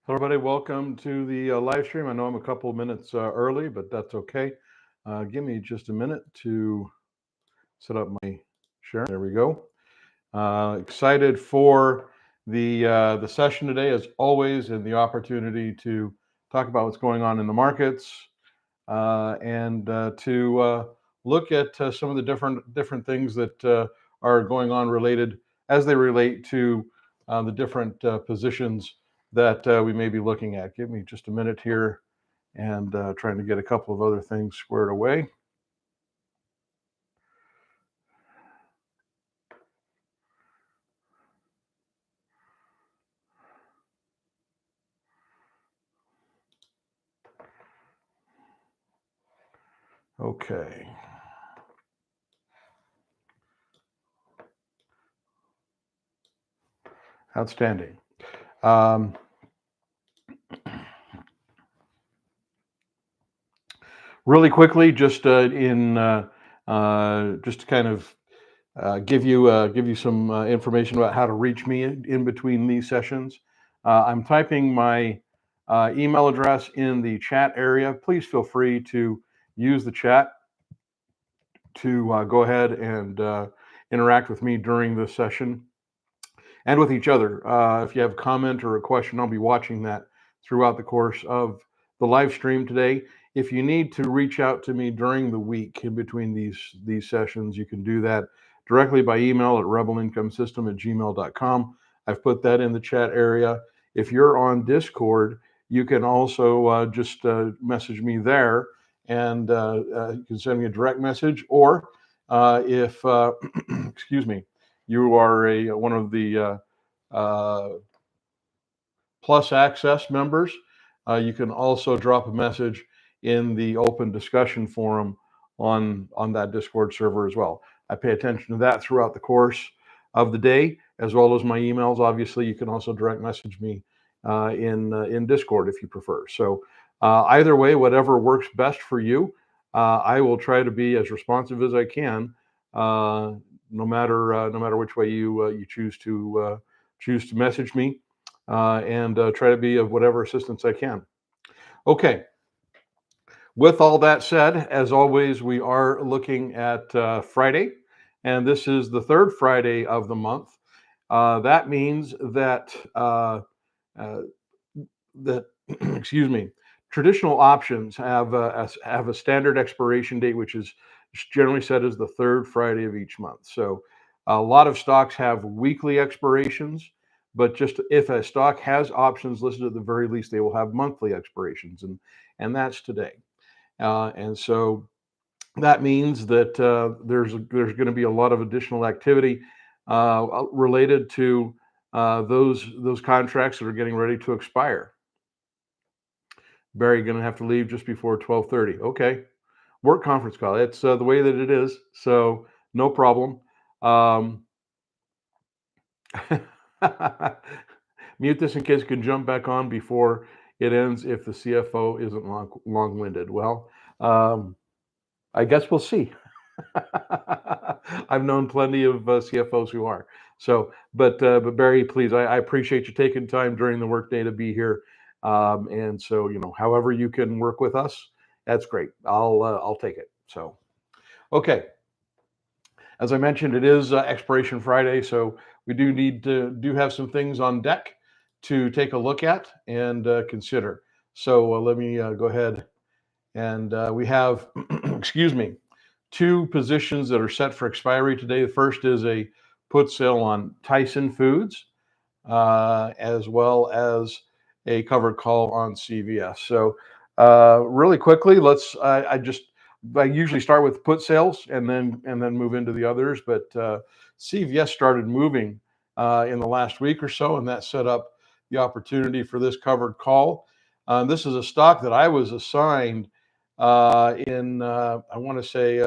Hello, everybody. Welcome to the live stream. I know I'm a couple of minutes early, but that's okay. Give me just a minute to set up my share. There we go. Excited for the session today, as always, and the opportunity to talk about what's going on in the markets and to look at some of the different things that are going on related as they relate to the different positions that we may be looking at. Give me just a minute here and trying to get a couple of other things squared away. Okay. Outstanding. Really quickly, just just to kind of give you some information about how to reach me in between these sessions. I'm typing my email address in the chat area. Please feel free to use the chat to go ahead and interact with me during this session and with each other. If you have a comment or a question, I'll be watching that throughout the course of the live stream today. If you need to reach out to me during the week in between these sessions, you can do that directly by email at rebelincomesystem@gmail.com. I've put that in the chat area. If you're on Discord, you can also just message me there, and you can send me a direct message, or if excuse me, you are one of the Plus Access members, you can also drop a message in the open discussion forum on that Discord server as well. I pay attention to that throughout the course of the day, as well as my emails. Obviously, you can also direct message me in Discord if you prefer. So either way, whatever works best for you, I will try to be as responsive as I can, no matter which way you choose to message me, and try to be of whatever assistance I can. Okay. With all that said, as always, we are looking at Friday, and this is the third Friday of the month. That means that uh, that excuse me, traditional options have a standard expiration date, which is generally set as the third Friday of each month. So a lot of stocks have weekly expirations, but just if a stock has options listed, at the very least, they will have monthly expirations, and that's today. And so that means that there's going to be a lot of additional activity related to those contracts that are getting ready to expire. Barry, going to have to leave just before 12:30. Okay, work conference call. It's the way that it is, so no problem. Mute this in case you can jump back on before it ends if the CFO isn't long-winded. Well, I guess we'll see. I've known plenty of CFOs who are. So, but Barry, please, I appreciate you taking time during the workday to be here. And so, however you can work with us, that's great. I'll take it. So, okay. As I mentioned, it is Expiration Friday, so we do have some things on deck to take a look at and consider. So let me go ahead and we have, excuse me, two positions that are set for expiry today. The first is a put sale on Tyson Foods, as well as a covered call on CVS. So really quickly, I usually start with put sales and then move into the others. But CVS started moving in the last week or so, and that set up the opportunity for this covered call. This is a stock that I was assigned in I want to say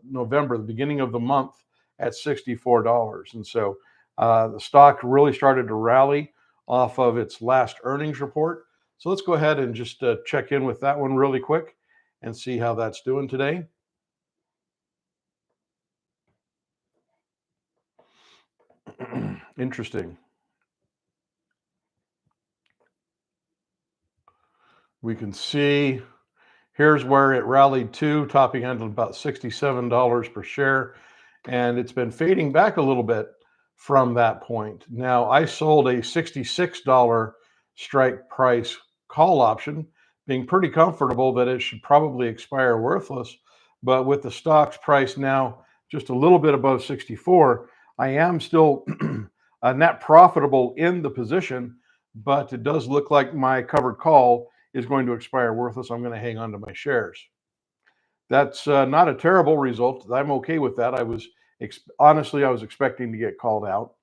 November, the beginning of the month, at $64, and so the stock really started to rally off of its last earnings report. So let's go ahead and just check in with that one really quick and see how that's doing today. Interesting. We can see here's where it rallied to, topping out at about $67 per share. And it's been fading back a little bit from that point. Now, I sold a $66 strike price call option, being pretty comfortable that it should probably expire worthless. But with the stock's price now just a little bit above 64, I am still net profitable in the position, but it does look like my covered call is going to expire worthless. I'm going to hang on to my shares. That's not a terrible result. I'm okay with that. Honestly, I was expecting to get called out.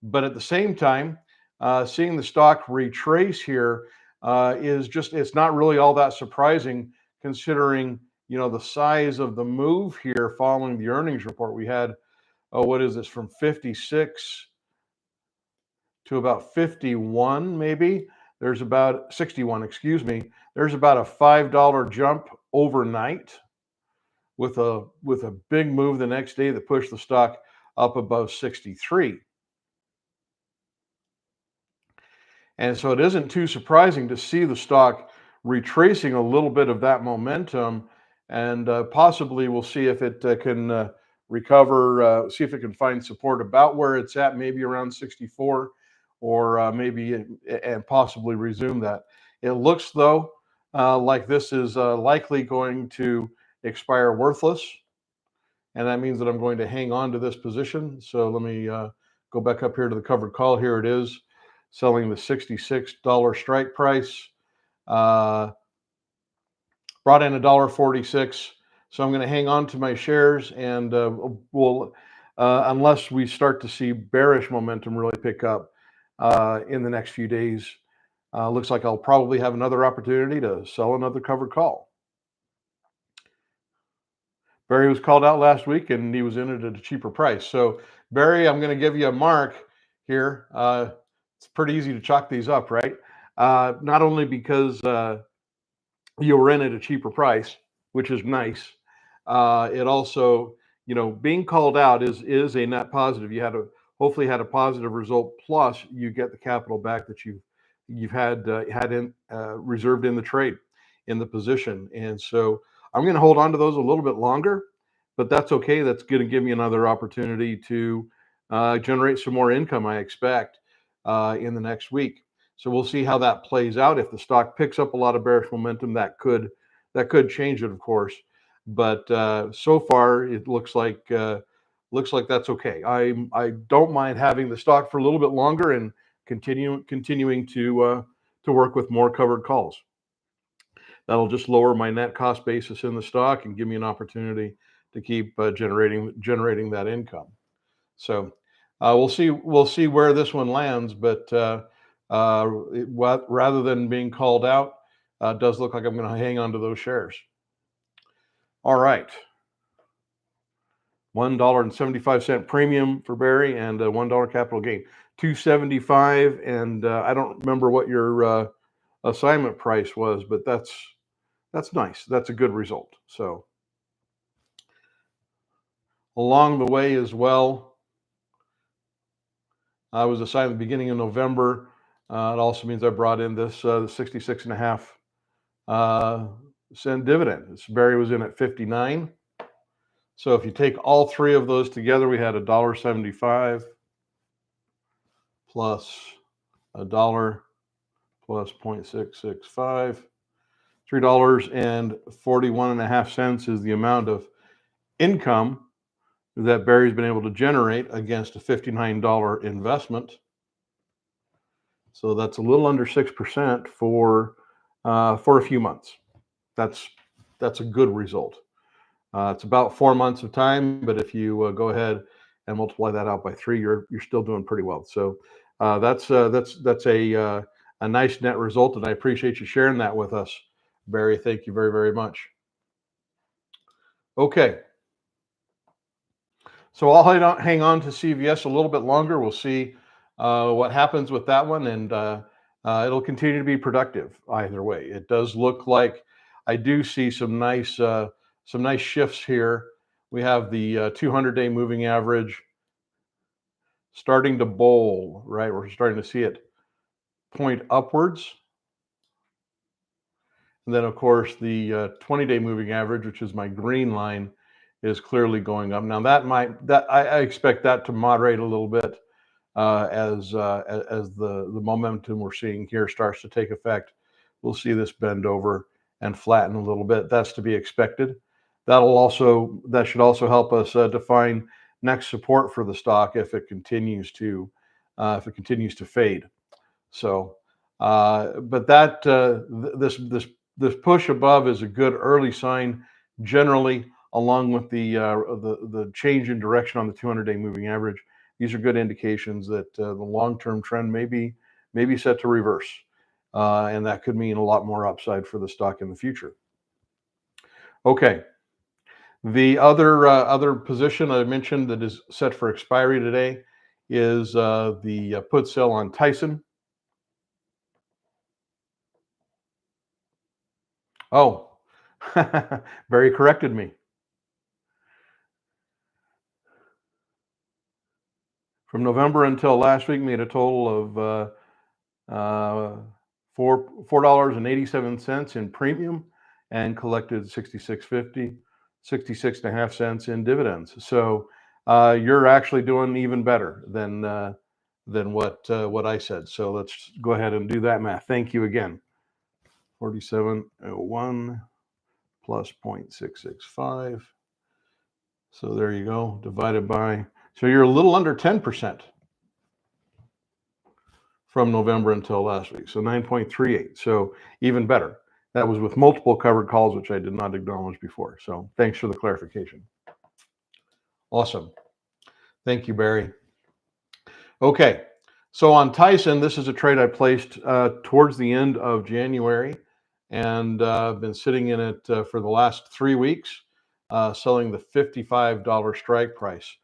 But at the same time, seeing the stock retrace here it's not really all that surprising considering, the size of the move here following the earnings report. We had, what is this, from 56 to about 51, maybe. There's about 61, excuse me. There's about a $5 jump overnight with a big move the next day that pushed the stock up above 63. And so it isn't too surprising to see the stock retracing a little bit of that momentum, and possibly we'll see if it can recover, see if it can find support about where it's at, maybe around 64, or maybe and possibly resume that. It looks though like this is likely going to expire worthless, and that means that I'm going to hang on to this position. So let me go back up here to the covered call. Here it is, selling the $66 strike price. Brought in $1.46. So I'm going to hang on to my shares, and we'll, unless we start to see bearish momentum really pick up in the next few days, looks like I'll probably have another opportunity to sell another covered call. Barry was called out last week, and he was in it at a cheaper price. So Barry, I'm going to give you a mark here. It's pretty easy to chalk these up, right? Not only because you were in at a cheaper price, which is nice. It also, being called out is a net positive. You hopefully had a positive result. Plus, you get the capital back that you've had reserved in the trade, in the position. And so I'm going to hold on to those a little bit longer, but that's okay. That's going to give me another opportunity to generate some more income, I expect, in the next week. So we'll see how that plays out. If the stock picks up a lot of bearish momentum, that could change it, of course. But so far, it looks like that's okay. I don't mind having the stock for a little bit longer and continuing to work with more covered calls. That'll just lower my net cost basis in the stock and give me an opportunity to keep generating that income. So we'll see where this one lands, but rather than being called out, it does look like I'm going to hang on to those shares. All right. $1.75 premium for Barry and $1 capital gain. $2.75, and I don't remember what your assignment price was, but that's nice. That's a good result. So along the way as well, I was assigned at the beginning of November. It also means I brought in this 66.5 cent dividend. Barry was in at 59. So if you take all three of those together, we had $1.75 plus $1 plus 0.665. $3.41.5 is the amount of income that Barry's been able to generate against a $59 investment. So that's a little under 6% for a few months. That's a good result. It's about 4 months of time, but if you go ahead and multiply that out by 3, you're still doing pretty well. So that's a nice net result, and I appreciate you sharing that with us, Barry. Thank you very, very much. Okay. So I'll hang on to CVS a little bit longer. We'll see what happens with that one, and it'll continue to be productive either way. It does look like I do see some nice shifts here. We have the 200-day moving average starting to bowl, right? We're starting to see it point upwards. And then, of course, the 20-day moving average, which is my green line, is clearly going up. Now, I expect that to moderate a little bit as the momentum we're seeing here starts to take effect. We'll see this bend over and flatten a little bit. That's to be expected. That should also help us define next support for the stock if it continues to fade. So, but this push above is a good early sign, generally, along with the change in direction on the 200-day moving average. These are good indications that the long-term trend may be set to reverse, and that could mean a lot more upside for the stock in the future. Okay, the other position I mentioned that is set for expiry today is the put sale on Tyson. Oh, Barry corrected me. From November until last week, made a total of $4.87 in premium and collected $66.50, 66.5 cents in dividends. So you're actually doing even better than what I said. So let's go ahead and do that math. Thank you again. 47.01 plus 0.665. So there you go, divided by, so you're a little under 10% from November until last week. So 9.38. So even better. That was with multiple covered calls, which I did not acknowledge before. So thanks for the clarification. Awesome. Thank you, Barry. Okay. So on Tyson, this is a trade I placed towards the end of January, and I've been sitting in it for the last 3 weeks, selling the $55 strike price.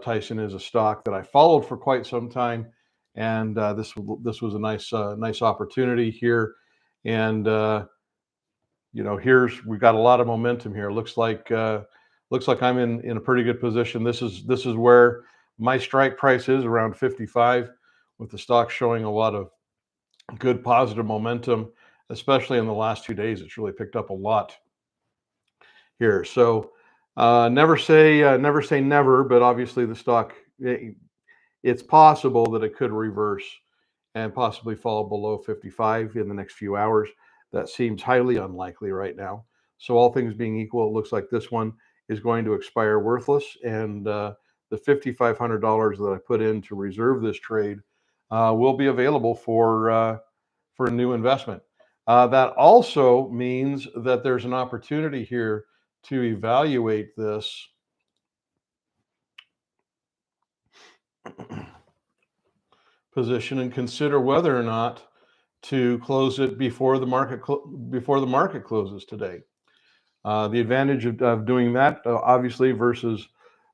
Tyson is a stock that I followed for quite some time, and this was a nice opportunity here. And we've got a lot of momentum here. Looks like I'm in a pretty good position. This is where my strike price is, around 55, with the stock showing a lot of good positive momentum, especially in the last 2 days. It's really picked up a lot here. So never say never, but obviously the stock, it's possible that it could reverse and possibly fall below 55 in the next few hours. That seems highly unlikely right now. So all things being equal, it looks like this one is going to expire worthless, and the $5,500 that I put in to reserve this trade will be available for a new investment. That also means that there's an opportunity here to evaluate this position and consider whether or not to close it before the market closes today. The advantage of doing that, obviously, versus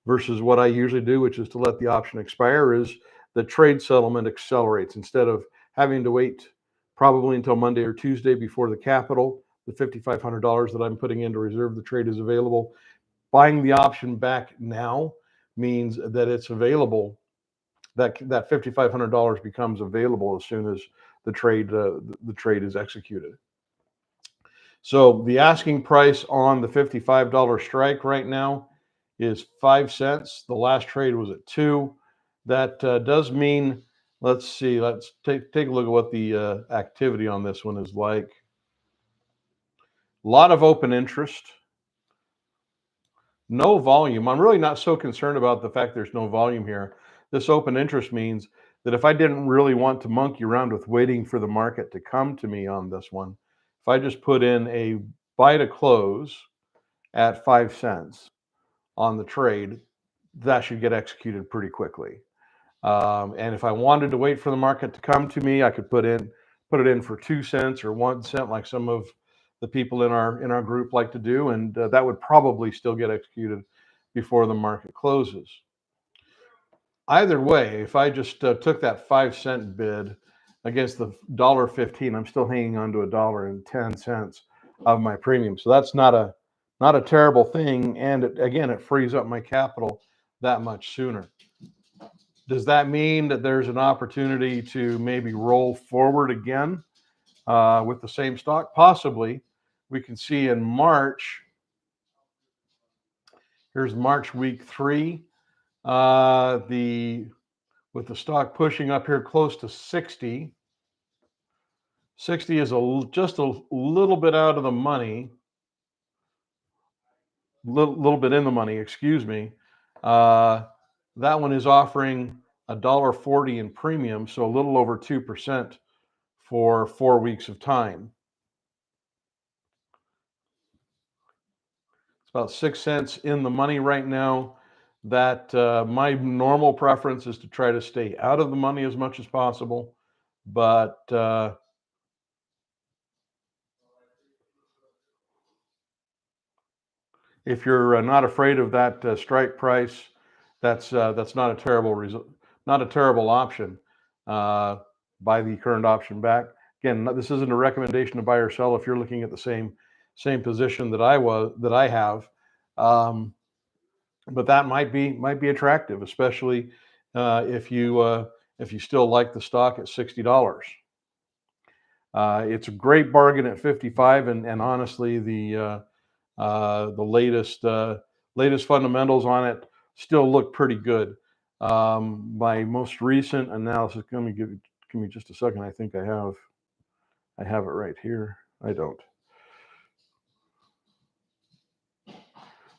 what I usually do, which is to let the option expire, is the trade settlement accelerates. Instead of having to wait probably until Monday or Tuesday before the capital, the $5,500 that I'm putting in to reserve the trade is available. Buying the option back now means that it's available. That $5,500 becomes available as soon as the trade is executed. So the asking price on the $55 strike right now is 5 cents. The last trade was at 2. That does mean, let's see, let's take a look at what the activity on this one is like. A lot of open interest. No volume. I'm really not so concerned about the fact there's no volume here. This open interest means that if I didn't really want to monkey around with waiting for the market to come to me on this one, if I just put in a buy to close at 5 cents on the trade, that should get executed pretty quickly. And if I wanted to wait for the market to come to me, I could put it in for 2 cents or 1 cent, like some of the people in our group like to do, and that would probably still get executed before the market closes. Either way, if I just took that 5 cent bid against the $1.15, I'm still hanging on to $1.10 of my premium. So that's not a terrible thing, and it frees up my capital that much sooner. Does that mean that there's an opportunity to maybe roll forward again with the same stock? Possibly. we can see in March, here's March week 3, with the stock pushing up here close to 60. 60 is just a little bit out of the money, little bit in the money, excuse me. That one is offering $1.40 in premium, so a little over 2% for 4 weeks of time. It's about 6 cents in the money right now. That my normal preference is to try to stay out of the money as much as possible, but if you're not afraid of that strike price, that's not a terrible option. Buy the current option back. Again, this isn't a recommendation to buy or sell if you're looking at the same position that I have. But that might be attractive, especially if you still like the stock at $60. It's a great bargain at 55, and honestly, the latest fundamentals on it still look pretty good. My most recent analysis. Let me give me just a second. I think I have it right here. I don't.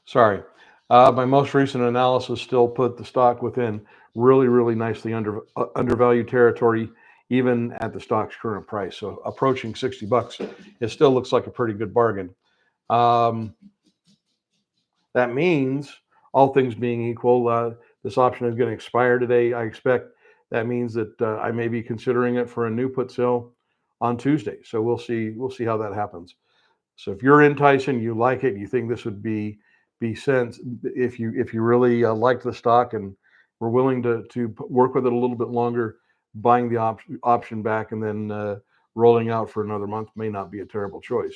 Sorry. My most recent analysis still put the stock within really nicely undervalued territory, even at the stock's current price. So approaching $60, it still looks like a pretty good bargain. That means, all things being equal, this option is going to expire today. I expect that means that I may be considering it for a new put sale on Tuesday. So we'll see how that happens. So if you're in Tyson, you like it, you think this would be sense, if you really like the stock and we're willing to work with it a little bit longer, buying the option back and then rolling out for another month may not be a terrible choice.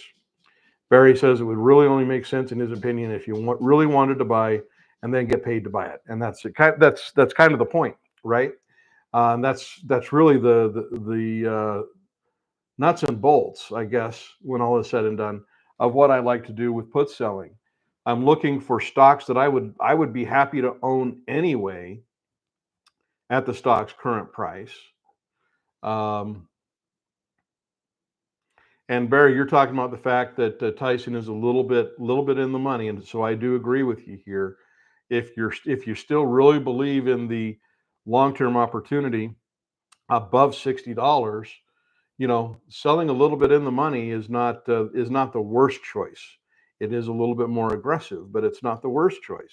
Barry says it would really only make sense, in his opinion, if you really wanted to buy and then get paid to buy it, and that's kind of the point, right? And that's really the nuts and bolts, I guess, when all is said and done, of what I like to do with put selling. I'm looking for stocks that I would be happy to own anyway at the stock's current price. And Barry, you're talking about the fact that Tyson is a little bit in the money, and so I do agree with you here. If you still really believe in the long-term opportunity above $60, selling a little bit in the money is not the worst choice. It is a little bit more aggressive, but it's not the worst choice.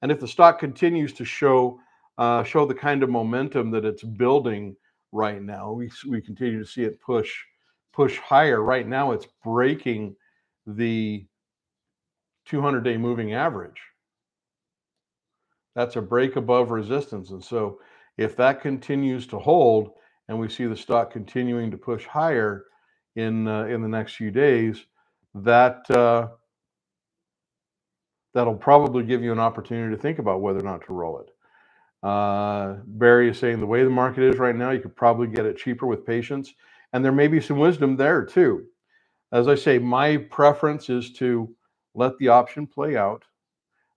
And if the stock continues to show the kind of momentum that it's building right now, we continue to see it push higher. Right now, it's breaking the 200-day moving average. That's a break above resistance, and so if that continues to hold, and we see the stock continuing to push higher in the next few days, that'll probably give you an opportunity to think about whether or not to roll it. Barry is saying the way the market is right now, you could probably get it cheaper with patience, and there may be some wisdom there too. As I say, my preference is to let the option play out.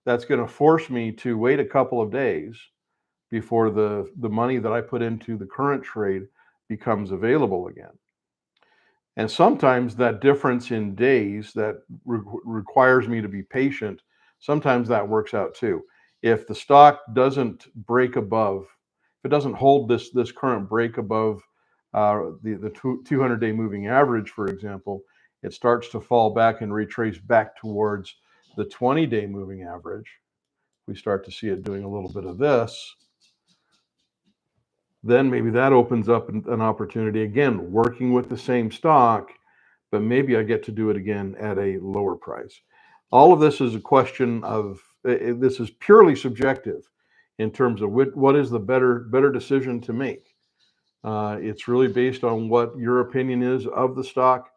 That's going to force me to wait a couple of days before the money that I put into the current trade becomes available again. And sometimes that difference in days that requires me to be patient, sometimes that works out too. If the stock doesn't break above, if it doesn't hold this current break above the 200-day moving average, for example, it starts to fall back and retrace back towards the 20-day moving average. We start to see it doing a little bit of this, then maybe that opens up an opportunity again, working with the same stock, but maybe I get to do it again at a lower price. All of this is a question of, this is purely subjective in terms of what is the better decision to make. It's really based on what your opinion is of the stock,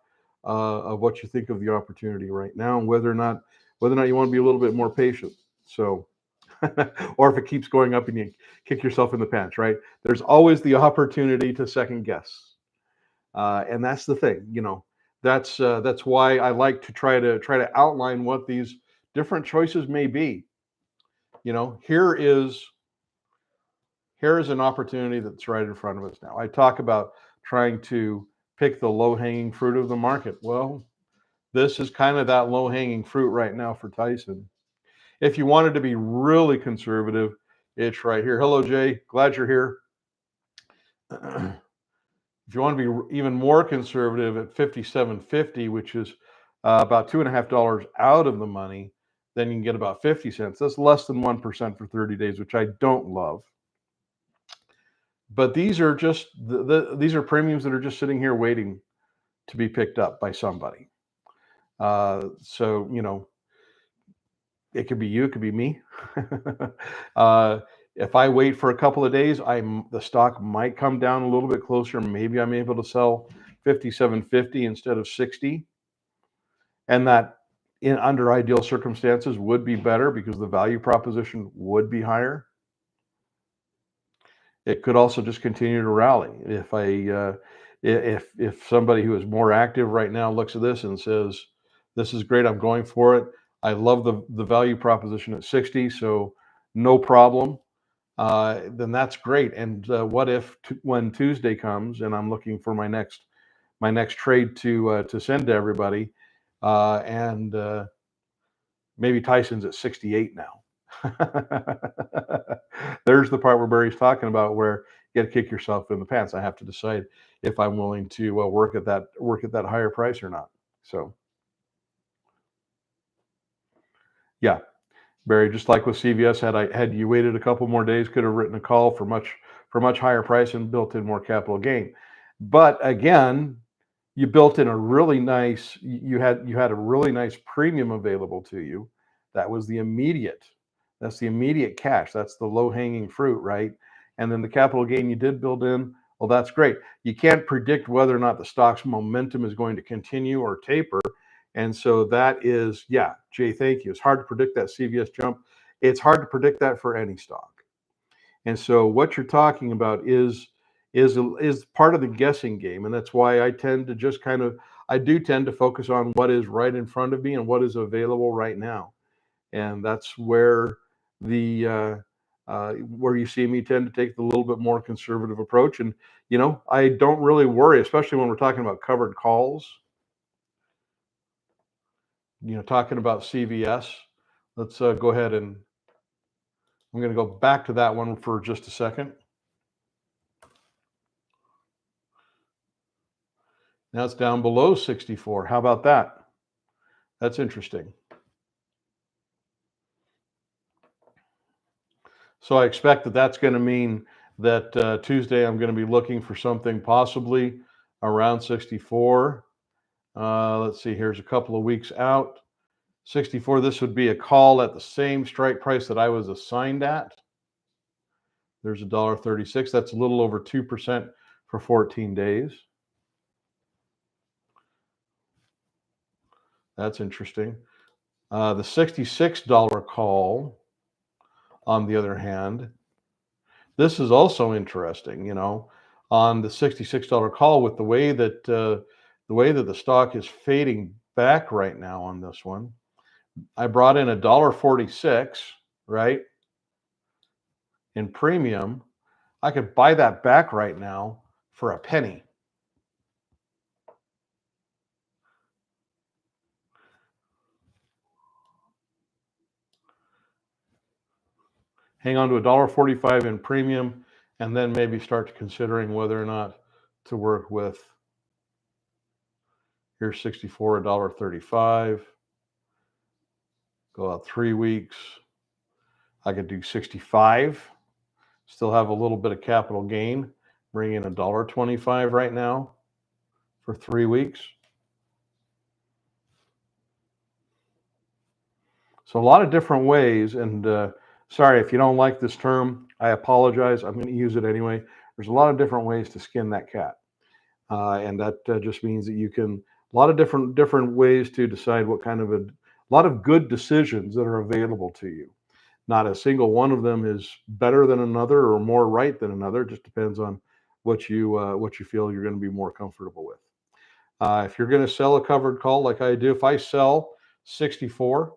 of what you think of the opportunity right now, and whether or not you want to be a little bit more patient. So, or if it keeps going up and you kick yourself in the pants, right? There's always the opportunity to second guess. And that's the thing, That's why I like to try to outline what these different choices may be. You know, here is an opportunity that's right in front of us now. I talk about trying to pick the low-hanging fruit of the market. Well, this is kind of that low-hanging fruit right now for Tyson. If you wanted to be really conservative, it's right here. Hello, Jay. Glad you're here. If you want to be even more conservative at 57.50, which is about $2.50 out of the money, then you can get about 50 cents. That's less than 1% for 30 days, which I don't love. But these are just these are premiums that are just sitting here waiting to be picked up by somebody. So you know, it could be you, it could be me. If I wait for a couple of days, the stock might come down a little bit closer. Maybe I'm able to sell 57.50 instead of 60, and that in under ideal circumstances would be better because the value proposition would be higher. It could also just continue to rally. If somebody who is more active right now looks at this and says, "This is great, I'm going for it. I love the value proposition at 60, so no problem." Then that's great. And what if when Tuesday comes and I'm looking for my next trade to send to everybody, and maybe Tyson's at 68 now. There's the part where Barry's talking about where you got to kick yourself in the pants. I have to decide if I'm willing to work at that higher price or not. So yeah, Barry, just like with CVS, had you waited a couple more days, could have written a call for much higher price and built in more capital gain. But again, you built in a really nice you had a really nice premium available to you. That was that's the immediate cash. That's the low hanging fruit, right? And then the capital gain you did build in, well, that's great. You can't predict whether or not the stock's momentum is going to continue or taper. And so that is, yeah, Jay, thank you. It's hard to predict that CVS jump. It's hard to predict that for any stock. And so what you're talking about is part of the guessing game, and that's why I tend to just I do tend to focus on what is right in front of me and what is available right now, and that's where where you see me tend to take the little bit more conservative approach. And you know, I don't really worry, especially when we're talking about covered calls. You know, talking about CVS. Let's go ahead and I'm going to go back to that one for just a second. Now it's down below 64. How about that? That's interesting. So I expect that that's going to mean that Tuesday I'm going to be looking for something possibly around 64. Let's see, here's a couple of weeks out. 64, this would be a call at the same strike price that I was assigned at. There's $1.36. That's a little over 2% for 14 days. That's interesting. The $66 call, on the other hand, this is also interesting. You know, on the $66 call, with the way that the stock is fading back right now on this one, I brought in $1.46, right, in premium. I could buy that back right now for a penny. Hang on to $1.45 in premium, and then maybe start considering whether or not to work with. Here's 64, $1.35. Go out 3 weeks. I could do 65. Still have a little bit of capital gain. Bring in $1.25 right now for 3 weeks. So a lot of different ways. And sorry if you don't like this term, I apologize. I'm going to use it anyway. There's a lot of different ways to skin that cat, and that just means that you can a lot of different ways to decide what kind of a lot of good decisions that are available to you. Not a single one of them is better than another or more right than another. It just depends on what you feel you're going to be more comfortable with. If you're going to sell a covered call like I do, if I sell 64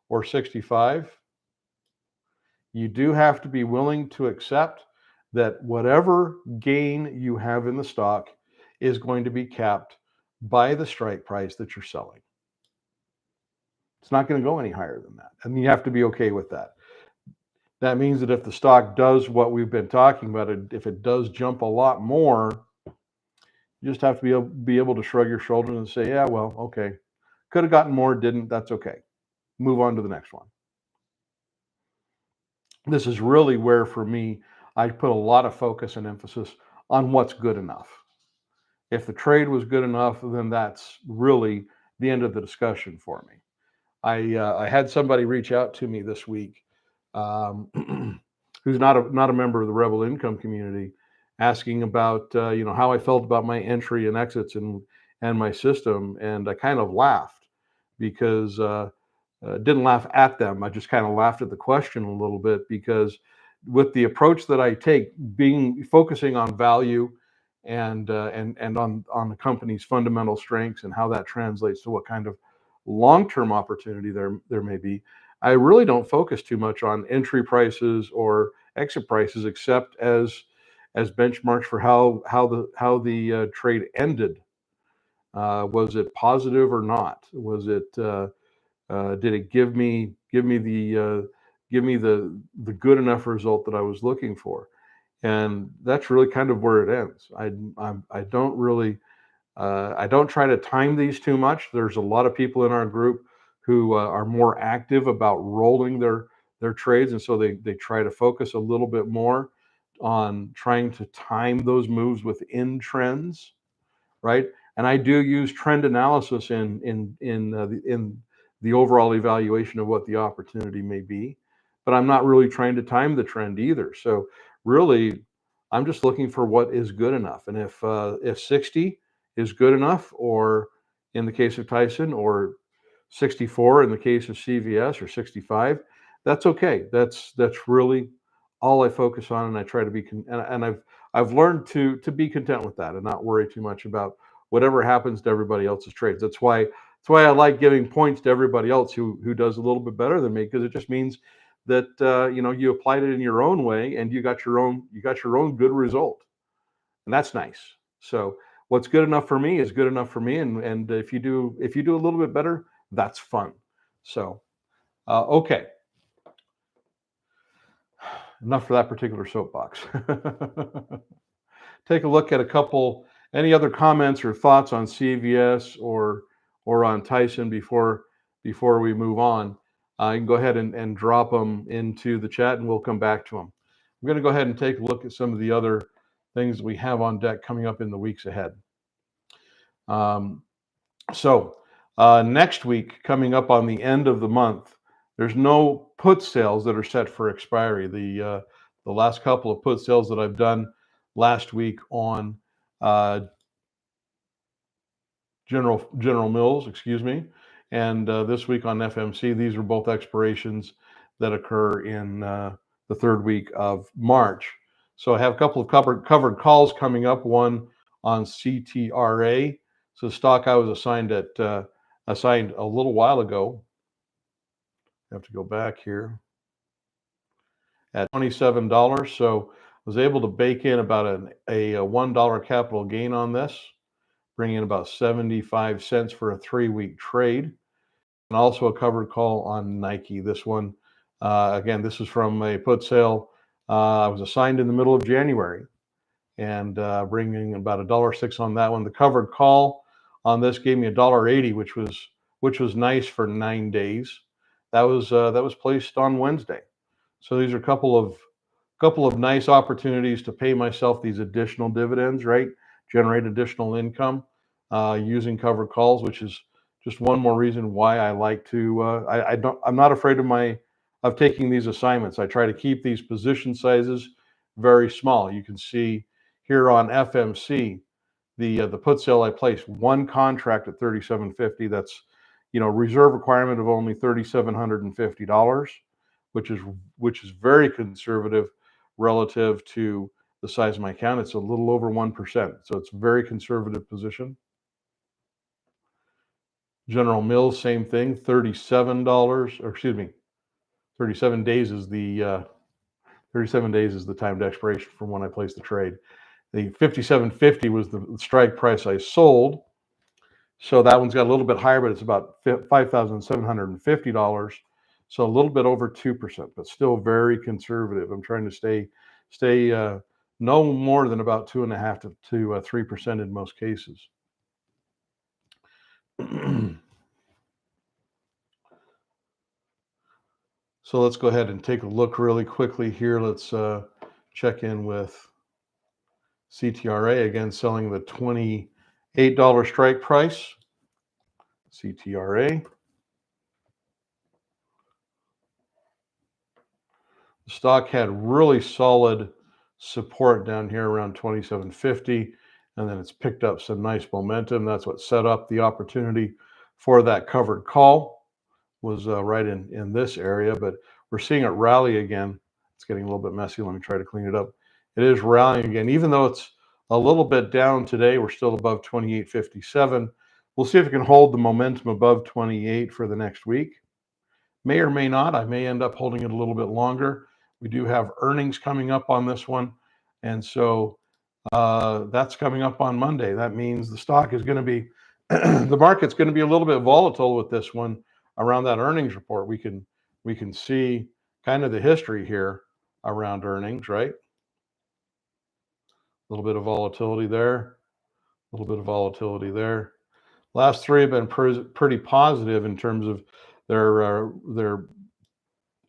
or 65, you do have to be willing to accept that whatever gain you have in the stock is going to be capped by the strike price that you're selling. It's not going to go any higher than that. And you have to be okay with that. That means that if the stock does what we've been talking about, if it does jump a lot more, you just have to be able to shrug your shoulders and say, yeah, well, okay. Could have gotten more, didn't. That's okay. Move on to the next one. This is really where, for me, I put a lot of focus and emphasis on what's good enough. If the trade was good enough, then that's really the end of the discussion for me. I had somebody reach out to me this week, who's not a member of the Rebel Income community, asking about how I felt about my entry and exits and my system, and I kind of laughed because didn't laugh at them. I just kind of laughed at the question a little bit, because with the approach that I take, focusing on value and on the company's fundamental strengths and how that translates to what kind of long-term opportunity there may be, I really don't focus too much on entry prices or exit prices, except as benchmarks for how the trade ended. Was it positive or not? Was it did it give me the good enough result that I was looking for? And that's really kind of where it ends. I don't really I don't try to time these too much. There's a lot of people in our group who are more active about rolling their trades, and so they try to focus a little bit more on trying to time those moves within trends, right? And I do use trend analysis in the overall evaluation of what the opportunity may be, but I'm not really trying to time the trend either. So really, I'm just looking for what is good enough. And if 60 is good enough, or in the case of Tyson, or 64 in the case of CVS, or 65, that's okay. That's really all I focus on, and I try to be and I've learned to be content with that and not worry too much about whatever happens to everybody else's trades. That's why I like giving points to everybody else who does a little bit better than me, because it just means that you applied it in your own way and you got your own good result, and that's nice. So what's good enough for me is good enough for me, and if you do a little bit better, that's fun. So okay, enough for that particular soapbox. Take a look at any other comments or thoughts on CVS or on Tyson before we move on. You can go ahead and drop them into the chat, and we'll come back to them. I'm going to go ahead and take a look at some of the other things we have on deck coming up in the weeks ahead. So next week, coming up on the end of the month, there's no put sales that are set for expiry. The last couple of put sales that I've done last week on General Mills, excuse me, and this week on FMC, these are both expirations that occur in the third week of March. So I have a couple of covered calls coming up. One on CTRA, so stock I was assigned a little while ago. I have to go back here at $27. So I was able to bake in about a $1 capital gain on this, bringing in about 75 cents for a 3-week trade. And also a covered call on Nike. This one, again, this is from a put sale. I was assigned in the middle of January, and bringing about $1.06 on that one. The covered call on this gave me $1.80, which was nice for 9 days. That was placed on Wednesday. So these are a couple of nice opportunities to pay myself these additional dividends, right? Generate additional income using covered calls, which is just one more reason why I like to. I'm not afraid of taking these assignments. I try to keep these position sizes very small. You can see here on FMC, the put sale I placed one contract at $37.50. That's reserve requirement of only $3,750, which is very conservative relative to the size of my account. It's a little over 1%, so it's a very conservative position. General Mills, same thing, $37, or excuse me, 37 days is the 37 days is the timed expiration from when I placed the trade. The 57.50 was the strike price I sold. So that one's got a little bit higher, but it's about $5,750. So a little bit over 2%, but still very conservative. I'm trying to stay no more than about 2.5 to 3% in most cases. So let's go ahead and take a look really quickly here. Let's check in with CTRA, again, selling the $28 strike price. CTRA. The stock had really solid support down here around 27.50, and then it's picked up some nice momentum. That's what set up the opportunity for that covered call, was right in this area, but we're seeing it rally again. It's getting a little bit messy. Let me try to clean it up. It is rallying again, even though it's a little bit down today. We're still above 28.57. We'll see if it can hold the momentum above 28 for the next week. May or may not. I may end up holding it a little bit longer. We do have earnings coming up on this one, and so that's coming up on Monday. That means the stock is going to be, the market's going to be a little bit volatile with this one around that earnings report. We can see kind of the history here around earnings, right? A little bit of volatility there, a little bit of volatility there. Last three have been pretty positive in terms of their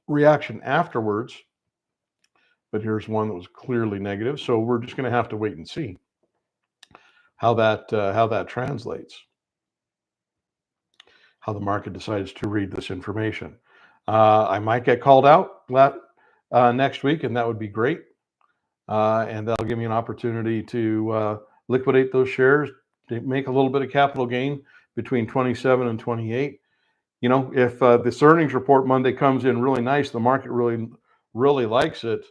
reaction afterwards, but here's one that was clearly negative. So we're just going to have to wait and see how that translates, how the market decides to read this information. I might get called out next week, and that would be great. And that'll give me an opportunity to liquidate those shares, to make a little bit of capital gain between 27 and 28. You know, if this earnings report Monday comes in really nice, the market really likes it,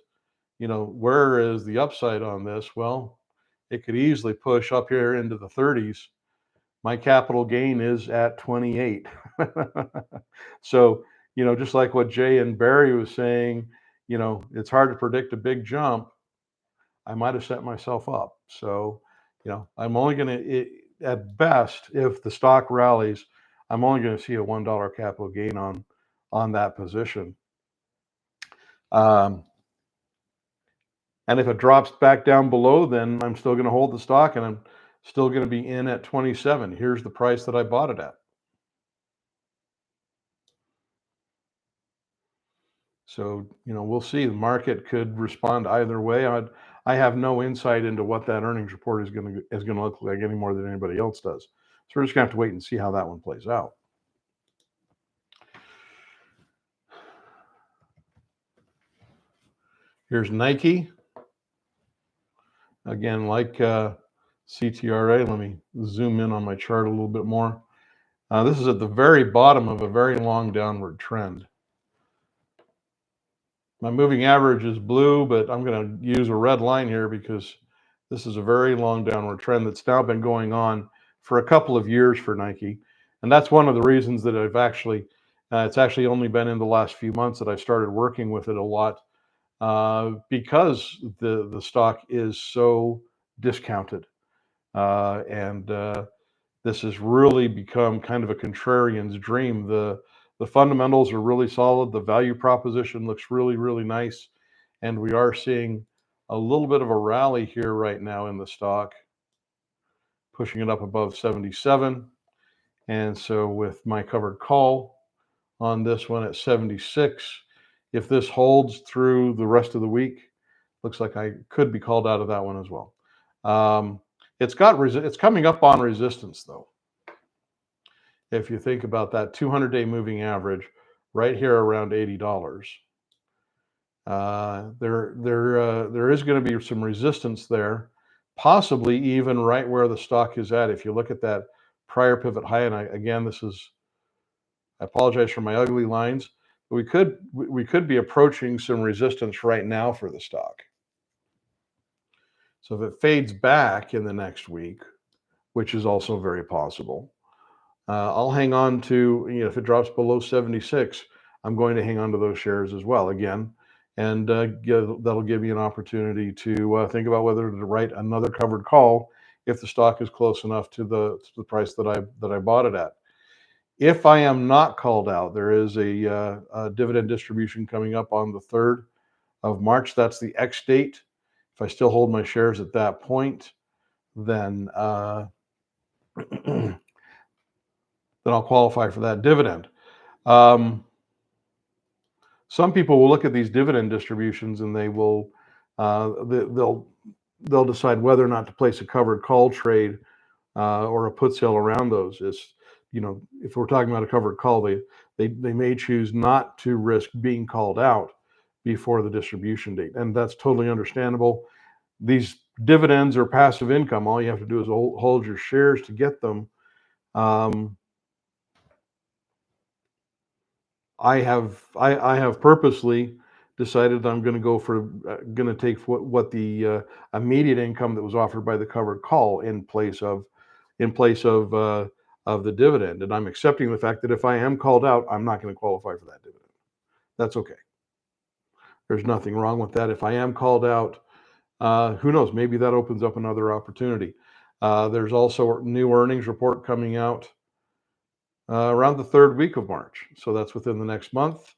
you know, where is the upside on this? Well, it could easily push up here into the 30s. My capital gain is at 28. So, you know, just like what Jay and Barry was saying, you know, it's hard to predict a big jump. I might have set myself up. So, you know, I'm only going to, at best, if the stock rallies, I'm only going to see a $1 capital gain on that position. And if it drops back down below, then I'm still going to hold the stock, and I'm still going to be in at 27. Here's the price that I bought it at. So, you know, we'll see. The market could respond either way. I have no insight into what that earnings report is going to look like any more than anybody else does. So we're just going to have to wait and see how that one plays out. Here's Nike. Again, like CTRA, let me zoom in on my chart a little bit more. This is at the very bottom of a very long downward trend. My moving average is blue, but I'm going to use a red line here because this is a very long downward trend that's now been going on for a couple of years for Nike. And that's one of the reasons that I've actually, it's actually only been in the last few months that I started working with it a lot, because the stock is so discounted. This has really become kind of a contrarian's dream. The fundamentals are really solid. The value proposition looks really, really nice. And we are seeing a little bit of a rally here right now in the stock, pushing it up above 77. And so with my covered call on this one at 76, if this holds through the rest of the week, looks like I could be called out of that one as well. It's coming up on resistance though. If you think about that 200-day moving average right here around $80, there is going to be some resistance there, possibly even right where the stock is at. If you look at that prior pivot high, and again, I apologize for my ugly lines, but we could be approaching some resistance right now for the stock. So if it fades back in the next week, which is also very possible, I'll hang on to, if it drops below 76, I'm going to hang on to those shares as well again. And that'll give you an opportunity to think about whether to write another covered call if the stock is close enough to the price that I bought it at. If I am not called out, there is a dividend distribution coming up on the 3rd of March. That's the X date. If I still hold my shares at that point, then then I'll qualify for that dividend. Some people will look at these dividend distributions and they'll decide whether or not to place a covered call trade or a put sale around those. If we're talking about a covered call, they may choose not to risk being called out before the distribution date, and that's totally understandable. These dividends are passive income. All you have to do is hold your shares to get them. I have purposely decided I'm going to take what the immediate income that was offered by the covered call in place of the dividend, and I'm accepting the fact that if I am called out, I'm not going to qualify for that dividend. That's okay. There's nothing wrong with that. If I am called out, who knows? Maybe that opens up another opportunity. There's also a new earnings report coming out around the 3rd week of March, so that's within the next month.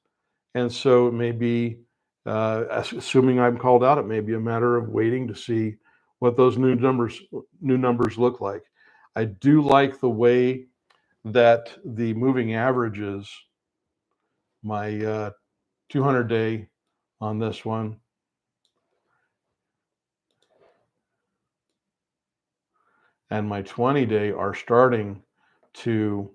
And so it may be, assuming I'm called out, it may be a matter of waiting to see what those new numbers look like. I do like the way that the moving averages, my 200-day on this one, and my 20-day are starting to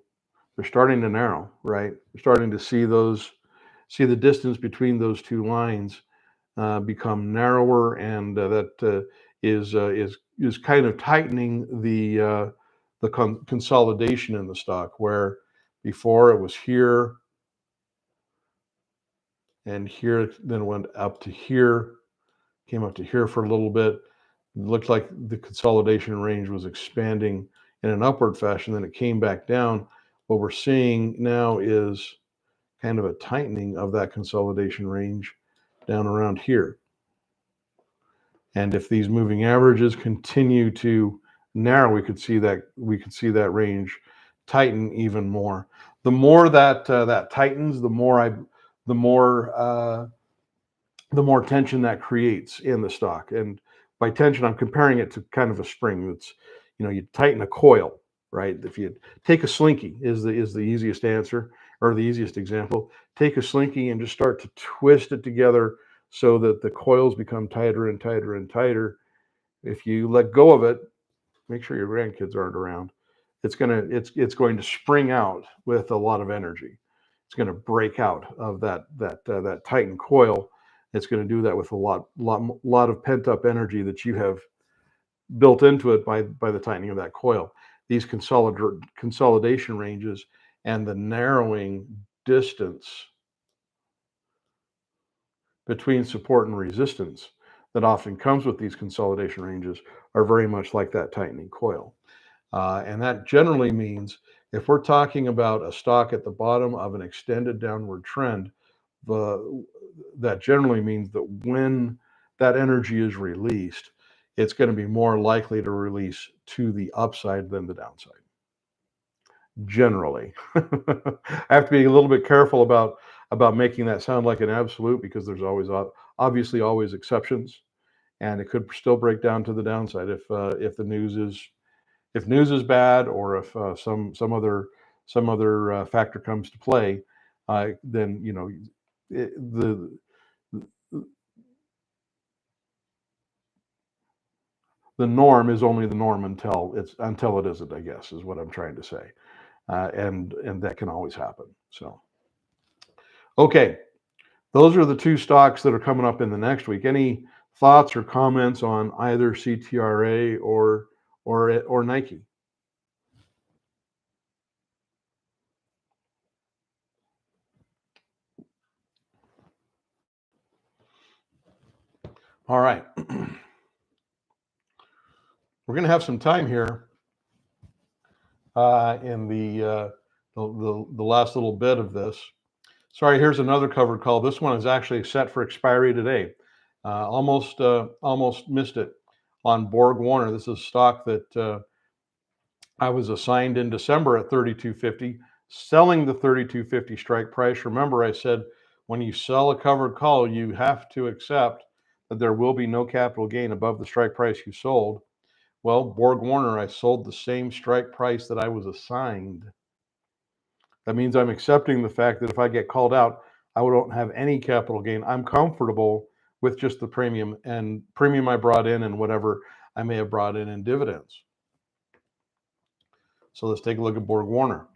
narrow, right? We're starting to see the distance between those two lines become narrower, and that is kind of tightening the consolidation in the stock, where before it was here and here, then went up to here, came up to here for a little bit. It looked like the consolidation range was expanding in an upward fashion, then it came back down. What we're seeing now is kind of a tightening of that consolidation range down around here. And if these moving averages continue to narrow, we could see that range tighten even more. The more that tightens, the more tension that creates in the stock. And by tension, I'm comparing it to kind of a spring. That's, you tighten a coil, right? If you take a slinky is the easiest answer, or the easiest example. Take a slinky and just start to twist it together so that the coils become tighter and tighter and tighter. If you let go of it, make sure your grandkids aren't around. It's going to spring out with a lot of energy. It's going to break out of that tightened coil. It's going to do that with a lot of pent up energy that you have built into it by the tightening of that coil. These consolidation ranges and the narrowing distance between support and resistance that often comes with these consolidation ranges are very much like that tightening coil. And that generally means, if we're talking about a stock at the bottom of an extended downward trend, that generally means that when that energy is released, it's going to be more likely to release to the upside than the downside. Generally. I have to be a little bit careful about making that sound like an absolute, because there's obviously always exceptions, and it could still break down to the downside if the news is bad, or if some other factor comes to play. Then the norm is only the norm until it isn't, I guess, is what I'm trying to say. And that can always happen. So, okay, those are the two stocks that are coming up in the next week. Any thoughts or comments on either CTRA or Nike? All right. We're going to have some time here in the last little bit of this. Sorry, here's another covered call. This one is actually set for expiry today. Almost missed it on Borg Warner. This is a stock that I was assigned in December at 32.50, selling the 32.50 strike price. Remember, I said when you sell a covered call, you have to accept that there will be no capital gain above the strike price you sold. Well, Borg Warner, I sold the same strike price that I was assigned. That means I'm accepting the fact that if I get called out, I don't have any capital gain. I'm comfortable with just the premium I brought in and whatever I may have brought in dividends. So let's take a look at Borg Warner.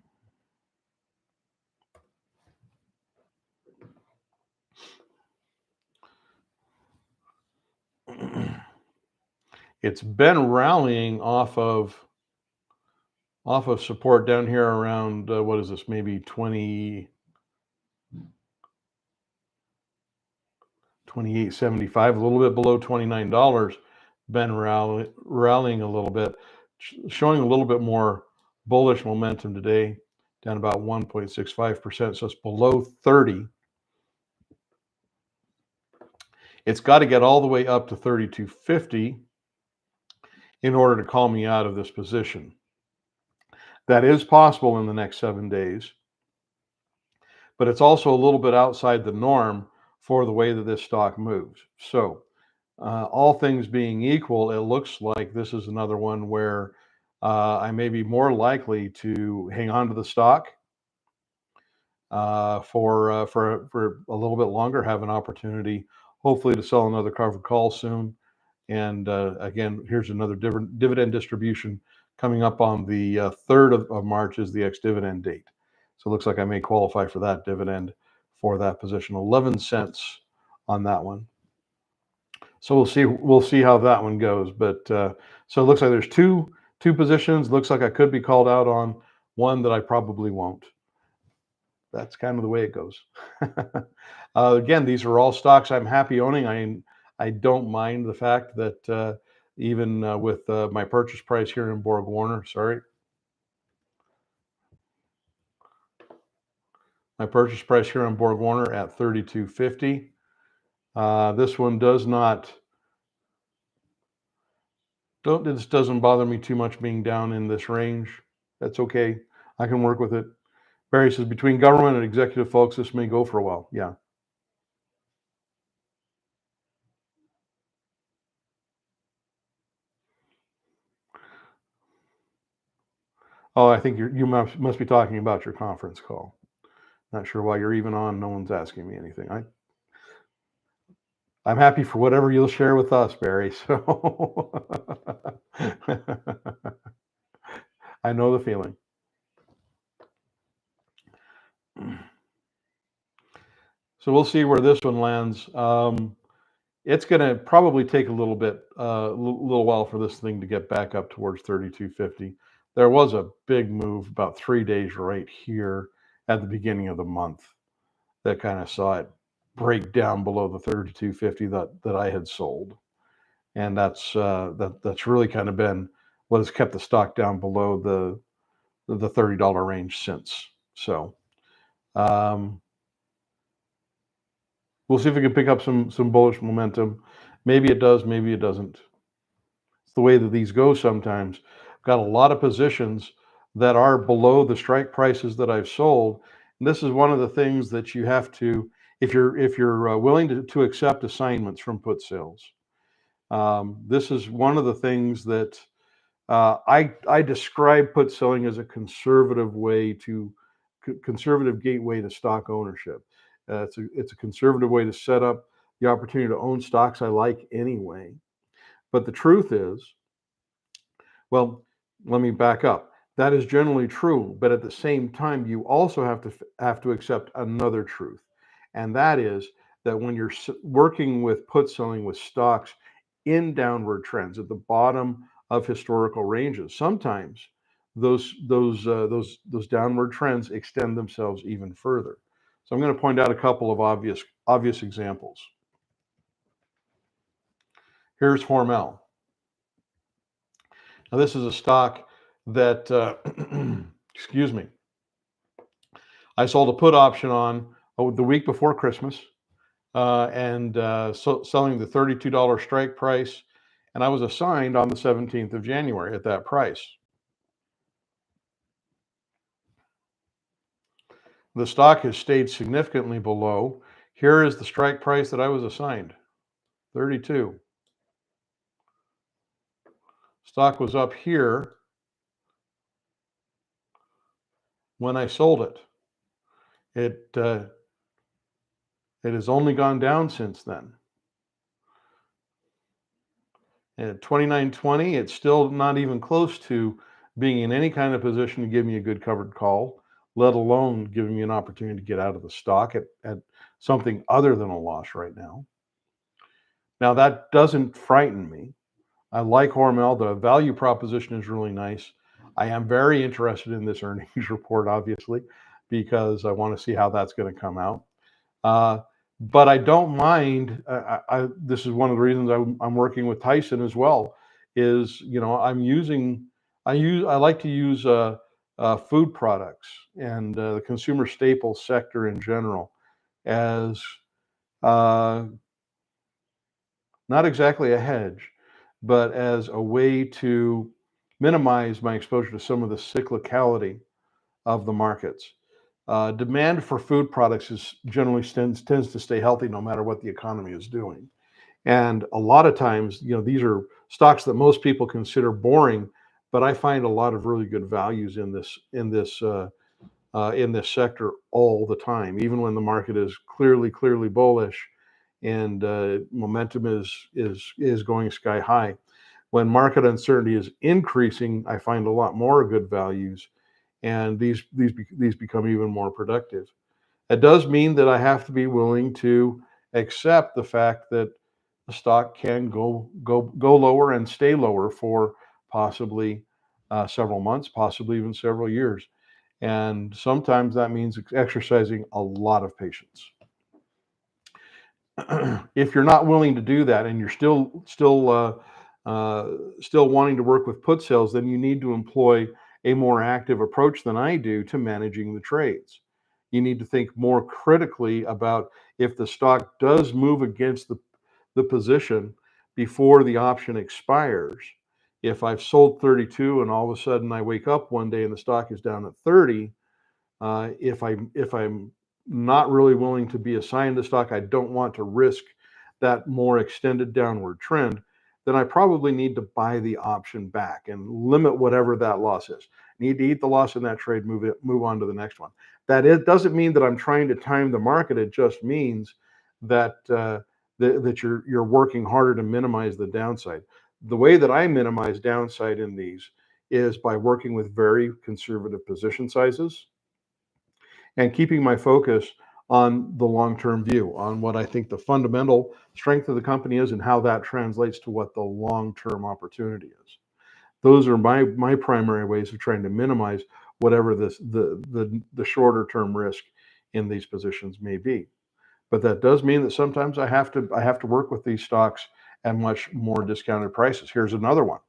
It's been rallying off of support down here around what is this, maybe 28.75, a little bit below $29. Been rallying a little bit, showing a little bit more bullish momentum today, down about 1.65%. So it's below 30. It's got to get all the way up to 32.50 in order to call me out of this position. That is possible in the next 7 days, but it's also a little bit outside the norm for the way that this stock moves. So all things being equal, it looks like this is another one where I may be more likely to hang on to the stock for a little bit longer, have an opportunity, hopefully, to sell another covered call soon. And again, here's another dividend distribution coming up on the 3rd of March is the ex-dividend date. So it looks like I may qualify for that dividend for that position. 11 cents on that one. So we'll see how that one goes. But so it looks like there's two positions. Looks like I could be called out on one that I probably won't. That's kind of the way it goes. Again, these are all stocks I'm happy owning. I don't mind the fact that even with my purchase price here in Borg Warner, my purchase price here on Borg Warner at 32.50. This one this doesn't bother me too much being down in this range. That's okay. I can work with it. Barry says, between government and executive folks, this may go for a while. Yeah. Oh, I think you must be talking about your conference call. Not sure why you're even on. No one's asking me anything. I'm happy for whatever you'll share with us, Barry. So I know the feeling. So we'll see where this one lands. It's going to probably take a little while for this thing to get back up towards 32.50. There was a big move about 3 days right here at the beginning of the month that kind of saw it break down below the 32.50 that I had sold, and that's really kind of been what has kept the stock down below the $30 range since. So we'll see if we can pick up some bullish momentum. Maybe it does, maybe it doesn't. It's the way that these go sometimes. I've got a lot of positions that are below the strike prices that I've sold. And this is one of the things that you have to, if you're willing to accept assignments from put sales. This is one of the things that I describe put selling as a conservative gateway to stock ownership. It's a conservative way to set up the opportunity to own stocks I like anyway. But the truth is, well, let me back up. That is generally true, but at the same time, you also have to accept another truth, and that is that when you're working with put selling with stocks in downward trends at the bottom of historical ranges, sometimes those downward trends extend themselves even further. So I'm going to point out a couple of obvious examples. Here's Hormel. Now, this is a stock that excuse me. I sold a put option on the week before Christmas, and selling the $32 strike price, and I was assigned on the 17th of January at that price. The stock has stayed significantly below. Here is the strike price that I was assigned, 32. Stock was up here when I sold it. It has only gone down since then. At 29.20, it's still not even close to being in any kind of position to give me a good covered call, let alone giving me an opportunity to get out of the stock at something other than a loss right now. Now, that doesn't frighten me. I like Hormel. The value proposition is really nice. I am very interested in this earnings report, obviously, because I want to see how that's going to come out. But I don't mind. This is one of the reasons I'm working with Tyson as well. Is I like to use food products and the consumer staples sector in general as uh, not exactly a hedge, but as a way to minimize my exposure to some of the cyclicality of the markets. Demand for food products is generally tends to stay healthy no matter what the economy is doing. And a lot of times, these are stocks that most people consider boring, but I find a lot of really good values in this sector all the time, even when the market is clearly bullish and momentum is going sky high. When market uncertainty is increasing, I find a lot more good values, and these become even more productive. It does mean that I have to be willing to accept the fact that the stock can go lower and stay lower for possibly several months, possibly even several years. And sometimes that means exercising a lot of patience. If you're not willing to do that and you're still wanting to work with put sales, then you need to employ a more active approach than I do to managing the trades. You need to think more critically about if the stock does move against the position before the option expires. If I've sold 32 and all of a sudden I wake up one day and the stock is down at 30, if I'm not really willing to be assigned the stock, I don't want to risk that more extended downward trend, then I probably need to buy the option back and limit whatever that loss is. Need to eat the loss in that trade, move on to the next one. That it doesn't mean that I'm trying to time the market. It just means that that you're working harder to minimize the downside. The way that I minimize downside in these is by working with very conservative position sizes and keeping my focus on the long-term view, on what I think the fundamental strength of the company is and how that translates to what the long-term opportunity is. Those are my primary ways of trying to minimize whatever the shorter term risk in these positions may be. But that does mean that sometimes I have to work with these stocks at much more discounted prices. Here's another one.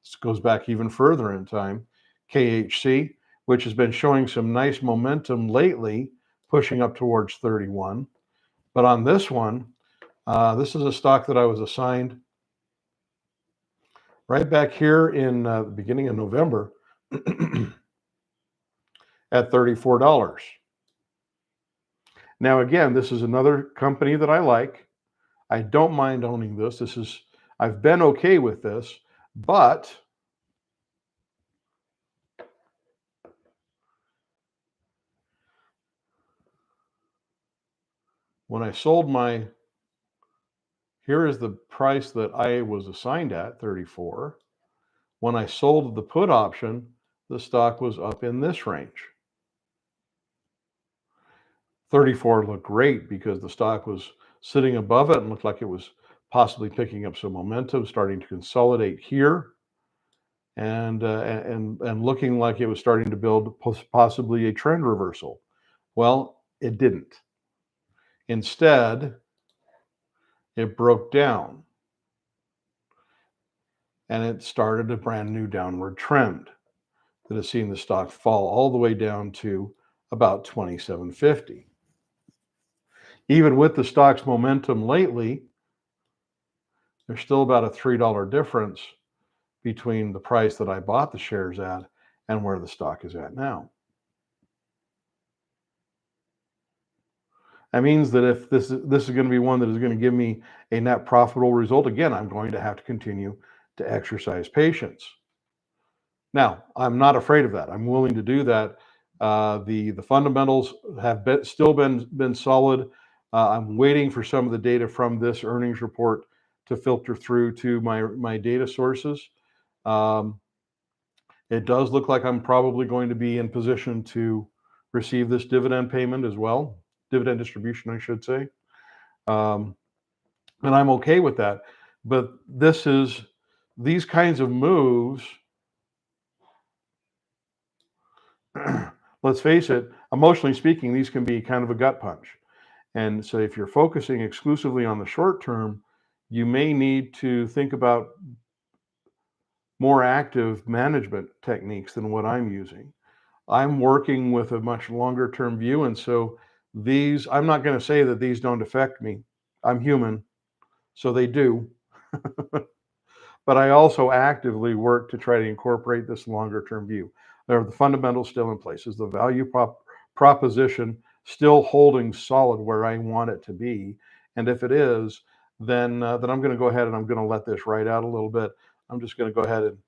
This goes back even further in time. KHC, which has been showing some nice momentum lately, pushing up towards 31. But on this one, this is a stock that I was assigned right back here in the beginning of November at $34. Now, again, this is another company that I like. I don't mind owning this. I've been okay with this, but when I sold here is the price that I was assigned at, 34. When I sold the put option, the stock was up in this range. 34 looked great because the stock was sitting above it and looked like it was possibly picking up some momentum, starting to consolidate here, and looking like it was starting to build possibly a trend reversal. Well, it didn't. Instead, it broke down and it started a brand new downward trend. that has seen the stock fall all the way down to about $27.50. Even with the stock's momentum lately, there's still about a $3 difference between the price that I bought the shares at and where the stock is at now. That means that if this is going to be one that is going to give me a net profitable result, again, I'm going to have to continue to exercise patience. Now, I'm not afraid of that. I'm willing to do that. The fundamentals have still been solid. I'm waiting for some of the data from this earnings report to filter through to my data sources. It does look like I'm probably going to be in position to receive this dividend payment as well, dividend distribution, I should say. And I'm okay with that. But these kinds of moves, let's face it, emotionally speaking, these can be kind of a gut punch. And so if you're focusing exclusively on the short term, you may need to think about more active management techniques than what I'm using. I'm working with a much longer term view. And so I'm not going to say that these don't affect me. I'm human, so they do. But I also actively work to try to incorporate this longer term view. Are the fundamentals still in place? Is the value proposition still holding solid where I want it to be? And if it is, then I'm going to go ahead and I'm going to let this ride out a little bit. I'm just going to go ahead and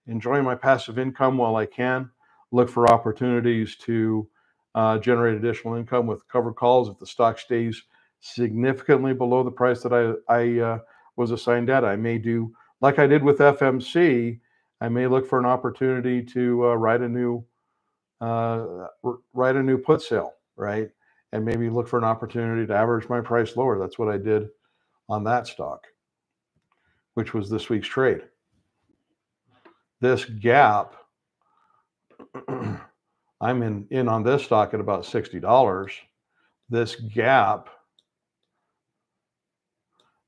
enjoy my passive income while I can. Look for opportunities to generate additional income with covered calls if the stock stays significantly below the price that I was assigned at. I may do like I did with FMC. I may look for an opportunity to write a new put sale, right? And maybe look for an opportunity to average my price lower. That's what I did on that stock, which was this week's trade. This gap, I'm in on this stock at about $60. This gap,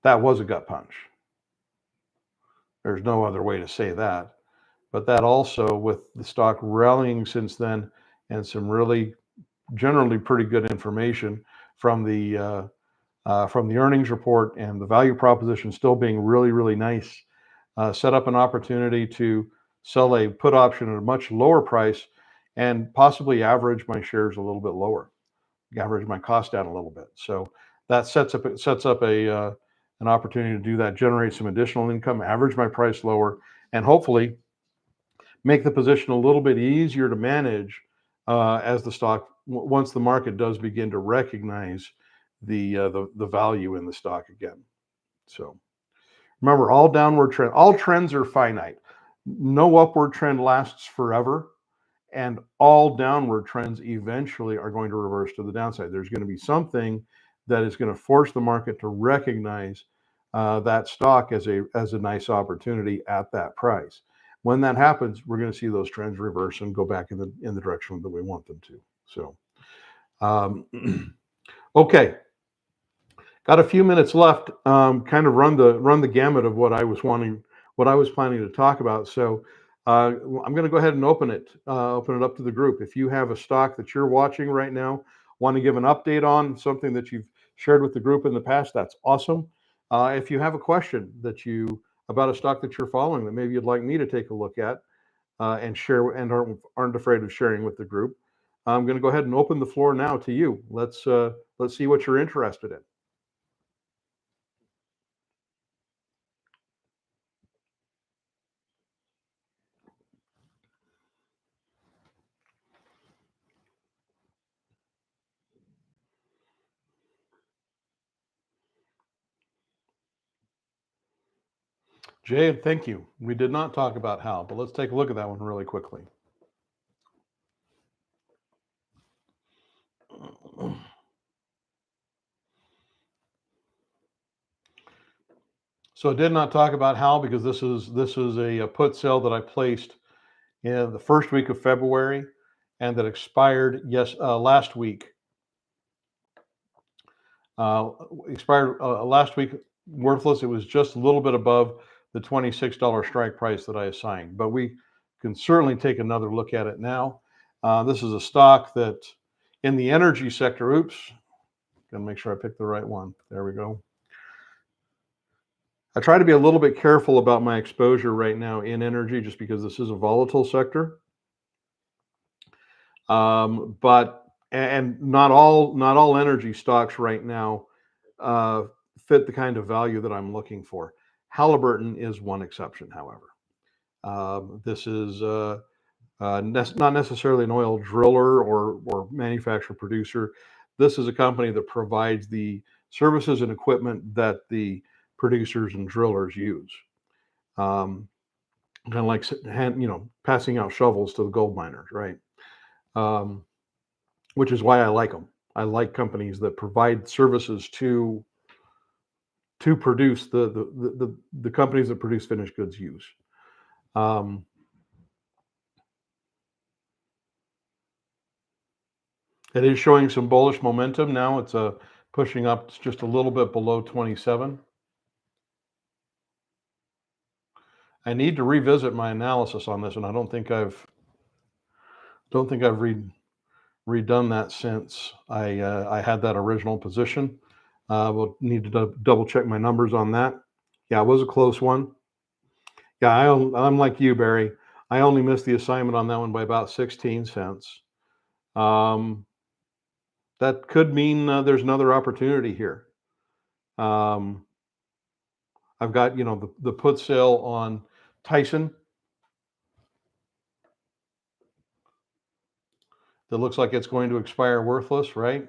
that was a gut punch. There's no other way to say that. But that also, with the stock rallying since then and some really generally pretty good information from the earnings report and the value proposition still being really, really nice, set up an opportunity to sell a put option at a much lower price and possibly average my shares a little bit lower, average my cost down a little bit. So that sets up an opportunity to do that, generate some additional income, average my price lower, and hopefully make the position a little bit easier to manage as the stock, once the market does begin to recognize the value in the stock again. So remember, all trends are finite. No upward trend lasts forever, and all downward trends eventually are going to reverse to the downside. There's going to be something that is going to force the market to recognize that stock as a nice opportunity at that price. When that happens, we're going to see those trends reverse and go back in the direction that we want them to. So, okay, got a few minutes left. Kind of run the gamut of what I was planning to talk about. So, I'm going to go ahead and open it up to the group. If you have a stock that you're watching right now, want to give an update on something that you've shared with the group in the past, that's awesome. If you have a question about a stock that you're following that maybe you'd like me to take a look at and share and aren't afraid of sharing with the group, I'm going to go ahead and open the floor now to you. Let's see what you're interested in. Jay, thank you. We did not talk about HAL, but let's take a look at that one really quickly. So I did not talk about HAL because this is a put sale that I placed in the first week of February and that expired last week. Expired last week, worthless. It was just a little bit above the $26 strike price that I assigned, but we can certainly take another look at it now. This is a stock that in the energy sector, oops, gotta make sure I pick the right one. There we go. I try to be a little bit careful about my exposure right now in energy just because this is a volatile sector. But not all energy stocks right now fit the kind of value that I'm looking for. Halliburton is one exception, however. This is not necessarily an oil driller or manufacturer producer. This is a company that provides the services and equipment that the producers and drillers use. Kind of like passing out shovels to the gold miners, right? Which is why I like them. I like companies that provide services to produce the companies that produce finished goods use. It is showing some bullish momentum now. It's pushing up just a little bit below 27. I need to revisit my analysis on this, and I don't think I've redone that since I had that original position. We'll need to double check my numbers on that. Yeah, it was a close one. Yeah, I'm like you, Barry. I only missed the assignment on that one by about 16 cents. That could mean there's another opportunity here. I've got, the put sale on Tyson that looks like it's going to expire worthless, right?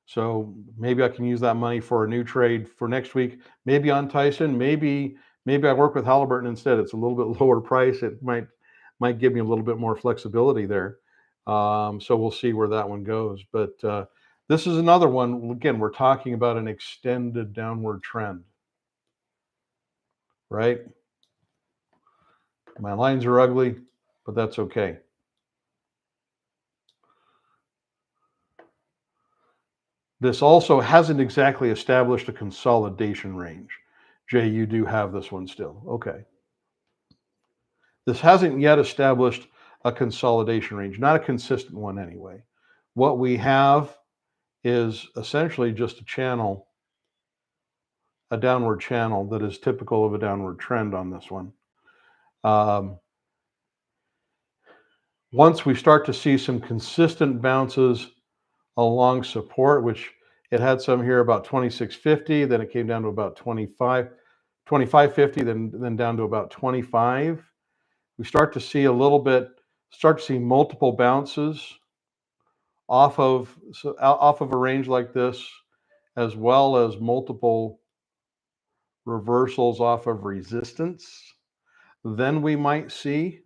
So maybe I can use that money for a new trade for next week. Maybe on Tyson. Maybe I work with Halliburton instead. It's a little bit lower price. It might give me a little bit more flexibility there. So we'll see where that one goes. But this is another one. Again, we're talking about an extended downward trend, right? My lines are ugly, but that's okay. This also hasn't exactly established a consolidation range. Jay, you do have this one still. Okay. This hasn't yet established a consolidation range, not a consistent one anyway. What we have is essentially just a channel, a downward channel that is typical of a downward trend on this one. Once we start to see some consistent bounces along support, which it had some here about 26.50, then it came down to about 25.50, then down to about 25. We start to see multiple bounces off of a range like this, as well as multiple reversals off of resistance. Then we might see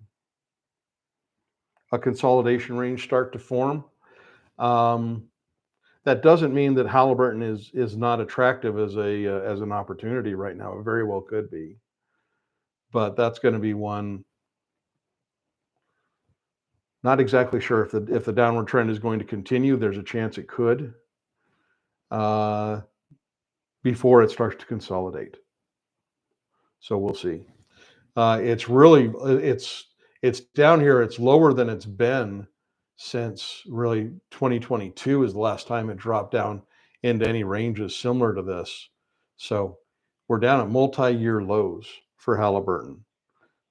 a consolidation range start to form. That doesn't mean that Halliburton is not attractive as an opportunity right now. It very well could be, but that's going to be one. Not exactly sure if the downward trend is going to continue. There's a chance it could before it starts to consolidate. So we'll see. It's down here. It's lower than it's been since really 2022 is the last time it dropped down into any ranges similar to this. So we're down at multi-year lows for Halliburton,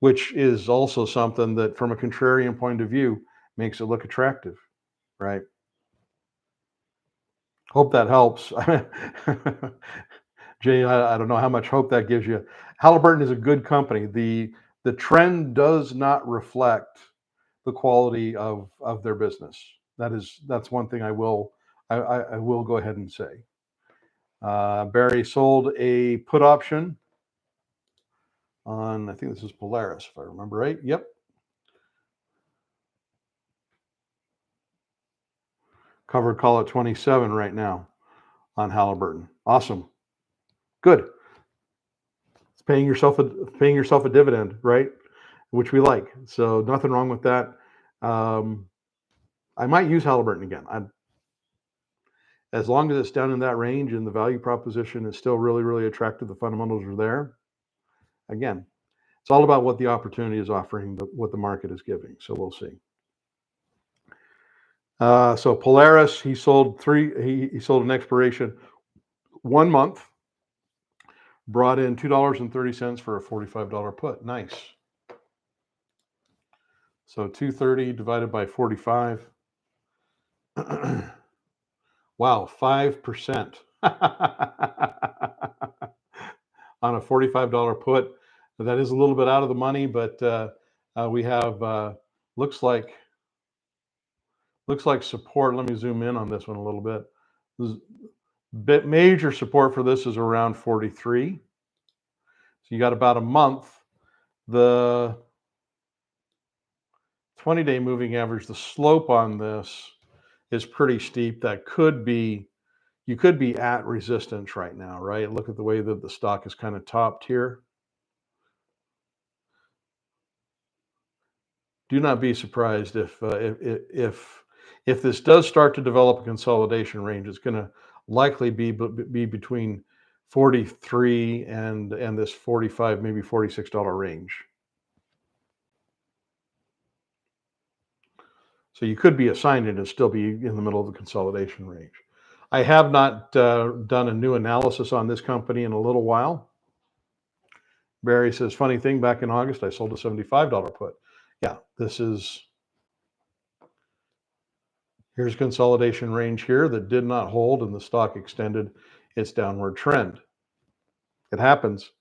which is also something that from a contrarian point of view makes it look attractive, right? Hope that helps. Jay, I don't know how much hope that gives you. Halliburton is a good company. The trend does not reflect the quality of their business. That's one thing I will go ahead and say. Barry sold a put option on, I think this is Polaris, if I remember right. Yep. Covered call at 27 right now on Halliburton. Awesome. Good. It's paying yourself a dividend, right? Which we like. So nothing wrong with that. I might use Halliburton again. As long as it's down in that range and the value proposition is still really, really attractive, the fundamentals are there. Again, It's all about what the opportunity is offering, what the market is giving. So we'll see. So Polaris, he sold he sold an expiration 1 month, brought in $2.30 for a $45 put. Nice. So 230 divided by 45. Wow, 5% on a $45 put. That is a little bit out of the money, but we have looks like support. Let me zoom in on this one a little bit. Major support for this is around 43. So you got about a month. The 20-day moving average, the slope on this is pretty steep. That could be, you could be at resistance right now, right? Look at the way that the stock is kind of topped here. Do not be surprised if this does start to develop a consolidation range. It's going to likely be between 43 and this 45, maybe $46 range. So you could be assigned it and still be in the middle of the consolidation range. I have not done a new analysis on this company in a little while. Barry says, funny thing, back in August, I sold a $75 put. Yeah, here's consolidation range here that did not hold, and the stock extended its downward trend. It happens.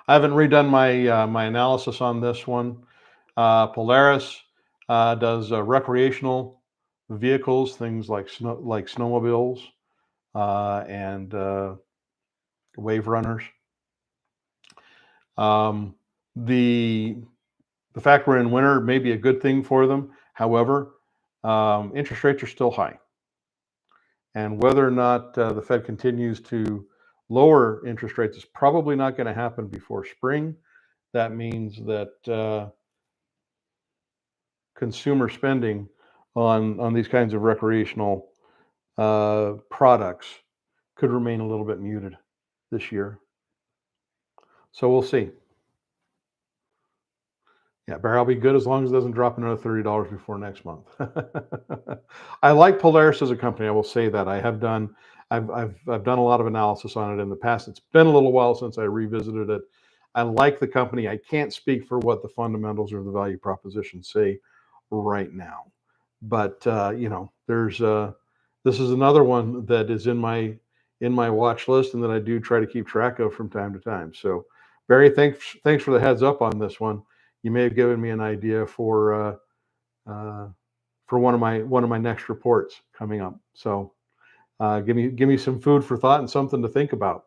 I haven't redone my my analysis on this one. Polaris does recreational vehicles, things like snowmobiles and wave runners. The fact we're in winter may be a good thing for them. However, interest rates are still high. And whether or not the Fed continues to lower interest rates is probably not going to happen before spring. That means that consumer spending on these kinds of recreational products could remain a little bit muted this year. So we'll see. Yeah, Barry, I'll be good as long as it doesn't drop another $30 before next month. I like Polaris as a company. I will say that I've done a lot of analysis on it in the past. It's been a little while since I revisited it. I like the company. I can't speak for what the fundamentals or the value proposition say right now, but you know, there's this is another one that is in my watch list and that I do try to keep track of from time to time. So, Barry, thanks for the heads up on this one. You may have given me an idea for one of my next reports coming up. So give me some food for thought and something to think about.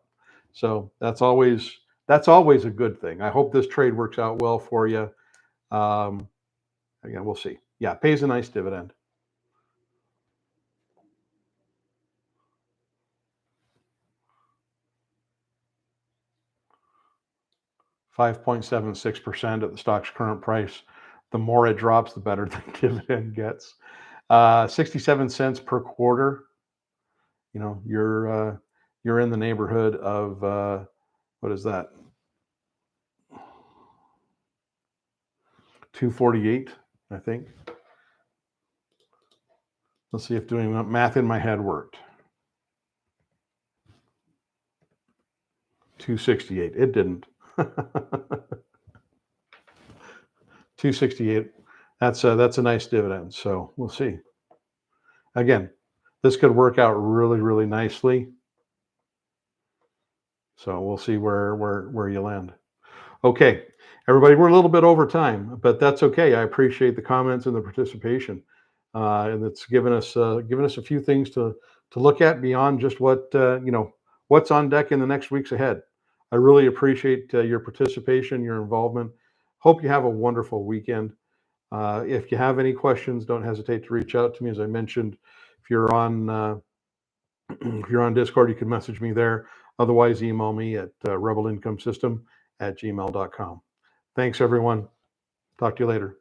So that's always a good thing. I hope this trade works out well for you. Again, we'll see. Yeah, pays a nice dividend. $5.76% at the stock's current price. The more it drops, the better the dividend gets. 67 cents per quarter. You know, you're in the neighborhood of what is that? 248, I think. Let's see if doing math in my head worked. 268. It didn't. 268. That's a nice dividend. So we'll see. Again, this could work out really, really nicely. So we'll see where you land. Okay, everybody, we're a little bit over time, but that's okay. I appreciate the comments and the participation, and it's given us a few things to look at beyond just what what's on deck in the next weeks ahead. I really appreciate your participation, your involvement. Hope you have a wonderful weekend. If you have any questions, don't hesitate to reach out to me. As I mentioned, if you're on Discord, you can message me there. Otherwise, email me at rebelincomesystem@gmail.com. Thanks, everyone. Talk to you later.